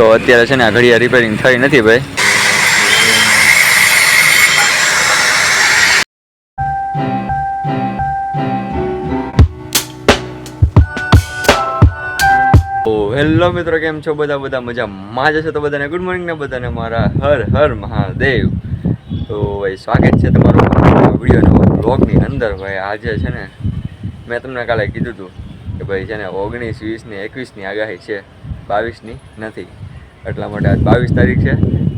તો અત્યારે છે ને આ ઘડિયાળ રિપેરિંગ થઈ નથી ભાઈ. હેલો મિત્રો, કેમ છો બધા મજામાં જશે? તો બધાને ગુડ મોર્નિંગ ને બધાને મારા હર હર મહાદેવ. તો ભાઈ સ્વાગત છે તમારું વિડીયોના બ્લોગની અંદર. ભાઈ આજે છે ને મેં તમને કાલે કીધું હતું કે ભાઈ છે ને 19, 20 ને 21ની આગાહી છે, 22ની નથી. એટલા માટે આજ 22 તારીખ છે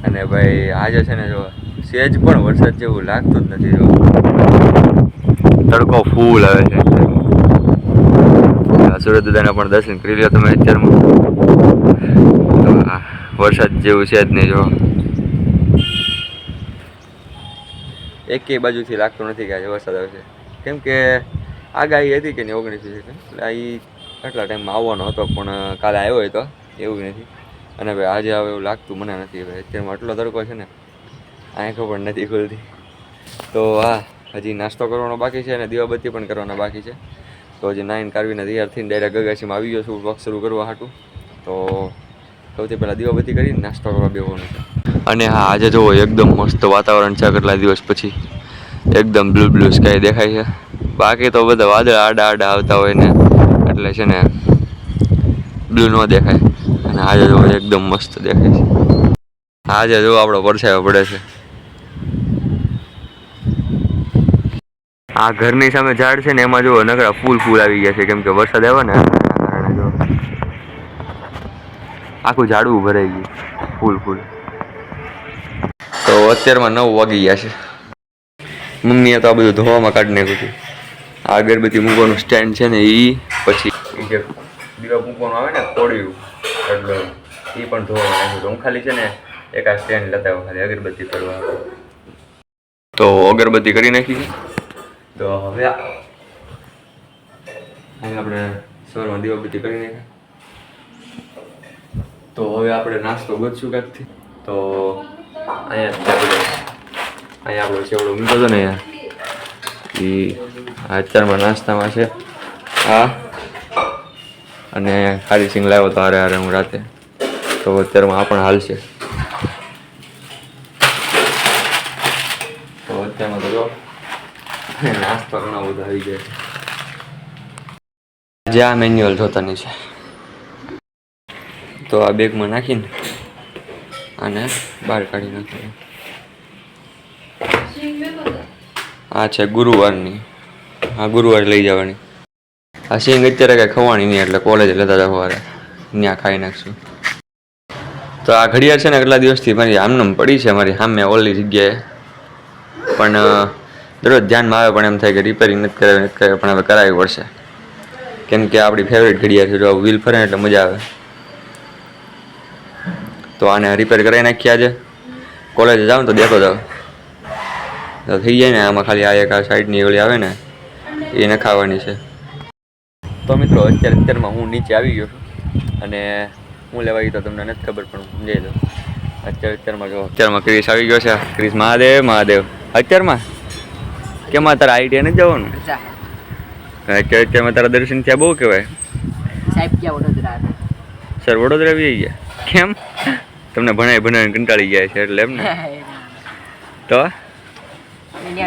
અને ભાઈ આજે છે ને જો સેજ પણ વરસાદ જેવું લાગતું જ નથી. જો તડકો ફૂલ આવે છે. સુરત દાદાના પણ દર્શન કરી લો તમે અત્યારમાં. વરસાદ જેવું છે જ નહીં. જો એકેય બાજુથી લાગતું નથી કે આજે વરસાદ આવશે, કેમ કે આગાહી હતી કે નહીં 19 એટલે એ કેટલા ટાઈમમાં આવવાનો હતો, પણ કાલે આવ્યો હોય તો એવું નથી. અને ભાઈ આજે આવે એવું લાગતું મને નથી. ભાઈ અત્યારમાં આટલો તડકો છે ને આંખો પણ નથી ખુલતી. તો હા, હજી નાસ્તો કરવાનો બાકી છે અને દીવાબત્તી પણ કરવાના બાકી છે. તો હજી 9 કારવીને તૈયાર થઈને ડાયરેક્ટ ગગાસીમાં આવી ગયો છું વ્લોગ શરૂ કરવા હાટું. તો સૌથી પહેલાં દીવાબત્તી કરીને નાસ્તો કરવા બેસવાનું છે. અને હા, આજે જુઓ એકદમ મસ્ત વાતાવરણ છે. કેટલા દિવસ પછી એકદમ બ્લુ સ્કાય દેખાય છે. બાકી તો બધા વાદળ આડા આવતા હોય ને એટલે છે ને બ્લુ ન દેખાય. અને આજે જુઓ એકદમ મસ્ત દેખાય છે. આજે જુઓ આપણો પરછાયો પડે છે. આ ઘરની સામે ઝાડ છે ને એમાં જો નકરા ફૂલ આવી ગયા છે, કેમ કે વરસાદ આવ્યો ને એના કારણે. જો આખું ઝાડવું ભરાઈ ગયું ફૂલ. તો અત્યારમાં 9 વાગી ગયા છે. મમ્મીએ તો આ બધું ધોવામાં કાઢી નાખ્યું હતું. આ અગરબત્તી મૂકવાનું સ્ટેન્ડ છે ને એ, પછી જે દીવા મૂકવાનું આવે ને કોળિયું, એટલે એ પણ ધોવામાં નાખ્યું. હું ખાલી છે ને એક આ સ્ટેન્ડ લેતા આવ્યો ખાલી અગરબત્તી કરવા. તો અગરબત્તી કરી નાખી છે. તો હવે આપણે સવારમાં દીવાબત્તી કરી નાખ્યા. તો હવે આપણે નાસ્તો ગોતશું ક્યાંકથી. તો અહીંયા આપણો ચેવડો મૂક્યો હતો ને એ અત્યારમાં નાસ્તામાં છે હા. અને ખારી સિંગ લાવ્યો તો હારે હું રાતે. તો અત્યારમાં આ પણ હાલશે. તો અત્યારમાં તો જો નાસ્તો ઘણો બધો આવી જાય છે. જ્યાં મેન્યુઅલ જોતાની છે. તો આ બેગમાં નાખીને આને બહાર કાઢી નાખવાનું. આ છે ગુરુવારની. હા, ગુરુવારે લઈ જવાની. આ સિંગ અત્યારે કાંઈ ખવાની નહીં, એટલે કોલેજે લેતા જવારે ત્યાં ખાઈ નાખશું. તો આ ઘડિયાળ છે ને કેટલા દિવસથી મારી આમનામ પડી છે મારી સામે ઓલી જગ્યાએ, પણ દરરોજ ધ્યાનમાં આવે પણ એમ થાય કે રિપેરિંગ નથી કરાવી, પણ હવે કરાવવી પડશે, કેમ કે આપણી ફેવરેટ ઘડિયાળ છે. જો વ્હીલ ફરે એટલે મજા આવે. તો આને રિપેર કરાવી નાખીએ. આજે કોલેજે જાઉં તો દેખો જાવ તો થઈ જાય ને. આમાં ખાલી આ એક આ સાઈડની ઓળી આવે ને એ નખાવાની છે. તો મિત્રો અત્યારમાં હું નીચે આવી ગયો છું અને હું લેવા ગયો તો તમને નથી ખબર, પણ સમજાઈ દઉં. અત્યારમાં ક્રિસ આવી ગયો છે. ક્રિસ મહાદેવ અત્યારમાં કેમ તારા આઈડિયા નથી જવાનું? અત્યારમાં તારા દર્શન થયા બહુ કહેવાય. સાહેબ ક્યાં વડોદરા? સર વડોદરા આવી ગયા. કેમ? તમને ભણાવીને કંટાળી ગયા છે એટલે એમ ને? તો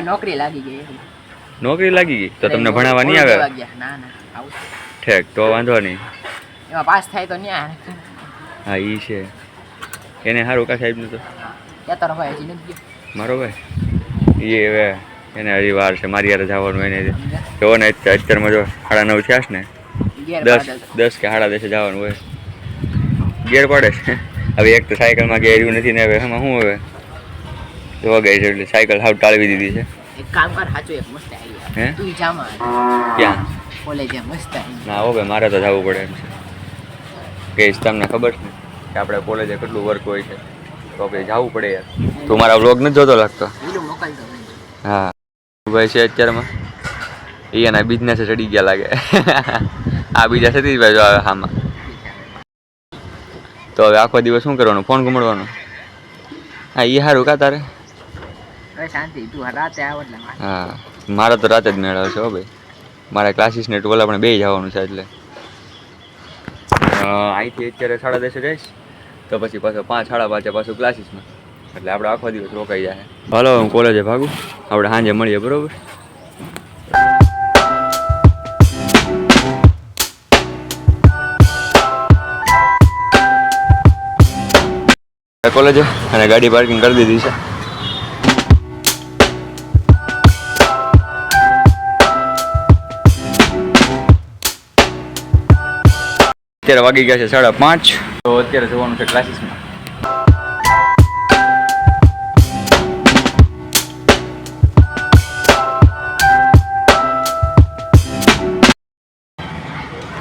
નોકરી લાગી ગઈ. નોકરી લાગી ગઈ તો તમને ભણાવવા નહીં આવે? ના ઠેક, તો વાંધો નહીં. એમાં પાસ થાય તો ન્યા. હા, એ છે. એને સારું કા સાહેબનું તો તારો ભાઈ હજી નથી ગયો. મારો ભાઈ એ હવે એને હજી વાર છે. મારી યારે જવાનું એને જો ને. અત્યારમાં જો 9:30 થયા ને, 10 કે 10:30 જવાનું હોય. ગેર પડે છે. હવે એક તો સાયકલમાં ગેર્યું નથી ને, હવે એમાં શું હવે વગાઈ છે એટલે સાયકલ હાવ ટાળવી દીધી છે. એક કામ કર, સાચું એક મસ્ત આઈડિયા. હે તું જામાં ક્યાં કોલેજે મસ્ત ના હો ભાઈ, મારે તો જવું પડે એમ છે. કહીશ તમને ખબર છે કે આપણે કોલેજે કેટલું વર્ક હોય છે, તો ભાઈ જવું પડે યાર. તું મારા વ્લોગ નથી જોતો લાગતો? હા ભાઈ છે અત્યારમાં એના બિઝનેસ ચડી ગયા લાગે. આ બીજા સતીશ ભાઈ જો આવે આમાં. તો હવે આખો દિવસ શું કરવાનું? ફોન ઘુમાડવાનો. હા, એ સારું કા તારે? શાંતિ, તું રાતે આવ એટલે. હા, મારે તો રાતે જ મેળવે છે હો ભાઈ. મારા ક્લાસીસ ને ટોલા આપણે બે જવાનું છે એટલે અહીંથી અત્યારે 10:30 જઈશ તો પછી પાછો 5 સાડા 5 પાછું ક્લાસીસમાં, એટલે આપણે આખો દિવસ રોકાઈ જાય. હાલો હું કોલેજે ભાગું, આપણે સાંજે મળીએ બરોબર. કોલેજે અને ગાડી પાર્કિંગ કરી દીધી છે. અત્યારે વાગી ગયા છે 5:30. તો અત્યારે જવાનું છે ક્લાસીસમાં.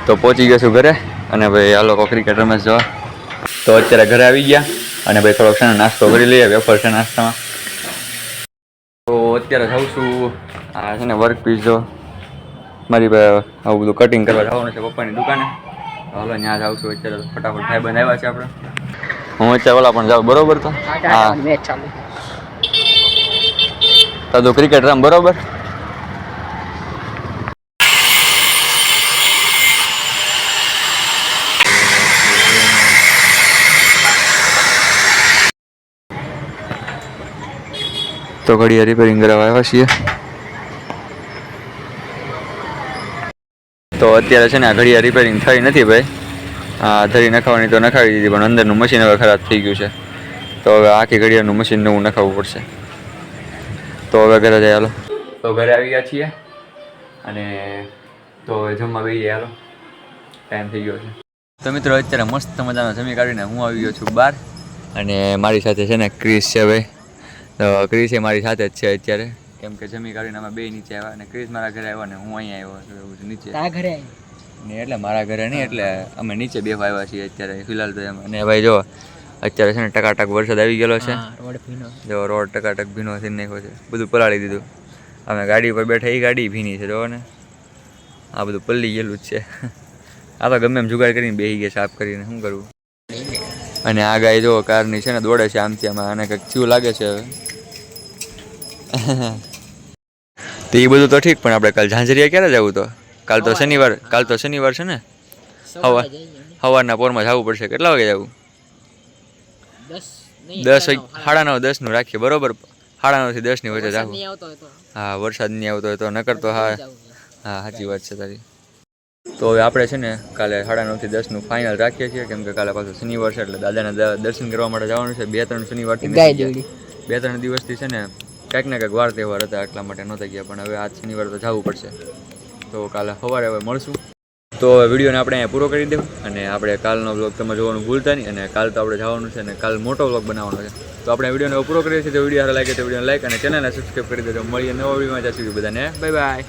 તો પહોંચી ગયા છું ઘરે અને ભાઈ આ લોકો ક્રિકેટ રમે છે. તો અત્યારે ઘરે આવી ગયા અને ભાઈ થોડોક છે ને નાસ્તો કરી લઈએ, વેફર છે નાસ્તામાં. તો અત્યારે જાઉં છું આ છે ને વર્ક પીસ જો મારી પાસે આવું બધું કટિંગ કરવા જવાનું છે પપ્પાની દુકાને. હાલો ત્યાં જાઉં છું. અત્યારે ફટાફટ ભાઈ બનાવ્યા છે આપણે. હું અત્યારે ઓલા પણ જાઉં બરોબર. તો હા મેચ ચાલુ. તો ક્રિકેટ રમ બરોબર. તો ઘડિયા રિપેરિંગ કરાવવા આવ્યા છીએ. તો અત્યારે છે ને આ ઘડિયા રિપેરિંગ થઈ નથી ભાઈ. હા ધરી નખાવાની તો નખાવી દીધી, પણ અંદરનું મશીન હવે ખરાબ થઈ ગયું છે. તો હવે આખી ઘડિયાળનું મશીન નવું નખાવવું પડશે. તો હવે ઘરે જાય હાલો. તો ઘરે આવી ગયા છીએ અને તો હવે જમવા બેસીએ હાલો, ટાઈમ થઈ ગયો છે. તો મિત્રો અત્યારે મસ્ત મજાનો જમી કાઢીને હું આવી ગયો છું બહાર અને મારી સાથે છે ને ક્રિસ છે ભાઈ. તો ક્રિસ એ મારી સાથે જ છે અત્યારે, કેમ કે જમી કાઢીને અમે બે નીચે આવ્યા અને ક્રિસ મારા ઘરે આવ્યા ને હું અહીંયા આવ્યો એવું છે નીચે. તારા ઘરે ને એટલે મારા ઘરે નહીં, એટલે અમે નીચે બેસવા આવ્યા છીએ અત્યારે ફિલહાલ તો એમ. અને ભાઈ જો અત્યારે છે ને ટકાટક વરસાદ આવી ગયેલો છે. રોડ ભીનો. જો રોડ ટકાટક ભીનો થઈ નાખ્યો છે, બધું પલાળી દીધું. અમે ગાડી પર બેઠા, એ ગાડી ભીની છે જો ને, આ બધું પલ્લી ગયેલું જ છે. આ તો ગમે એમ જુગાડ કરીને બેસી ગયા સાફ કરીને, શું કરવું. અને આ ગાય જો કારની છે ને દોડે છે આમથી આમાં, આને કંઈક થયું લાગે છે હવે. તો એ બધું તો ઠીક, પણ આપણે કાલ ઝાંઝરિયા ક્યારે જવું? તો કાલ તો શનિવાર છે ને. સવારના પોરમાં જવું પડશે. કેટલા વાગે જવું? 10 સાડા 9 10 નું રાખીએ બરોબર. 9:30 થી 10 ની વચ્ચે જવું. હા વરસાદ નહીં આવતો હોય તો, નકર તો હા હા સાચી વાત છે તારી. તો હવે આપણે છે ને કાલે 9:30 થી 10 નું ફાઇનલ રાખીએ છીએ, કેમ કે કાલે પાછું શનિવાર છે એટલે દાદાના દર્શન કરવા માટે જવાનું છે. 2-3 શનિવારથી 2-3 દિવસથી છે ને કંઈક ને કંઈક વાર તહેવાર હતા એટલા માટે નહોતા ગયા, પણ હવે આજ શનિવાર તો જવું પડશે. તો કાલે સવારે હવે મળશું. તો વિડીયોને આપણે અહીંયા પૂરો કરી દેવું અને આપણે કાલનો વ્લોગ તમે જોવાનું ભૂલતા નહીં. અને કાલ તો આપણે જવાનું છે અને કાલ મોટો વ્લોગ બનાવવાનો છે. તો આપણે વિડીયોને પૂરો કરીએ છીએ. તો વિડીયો સારો લાગે તો વિડીયોને લાઈક અને ચેનલને સબસ્ક્રાઈબ કરી દેજો. મળીએ નવા વિડીયોમાં. ત્યાં સુધી બધાને બાય બાય.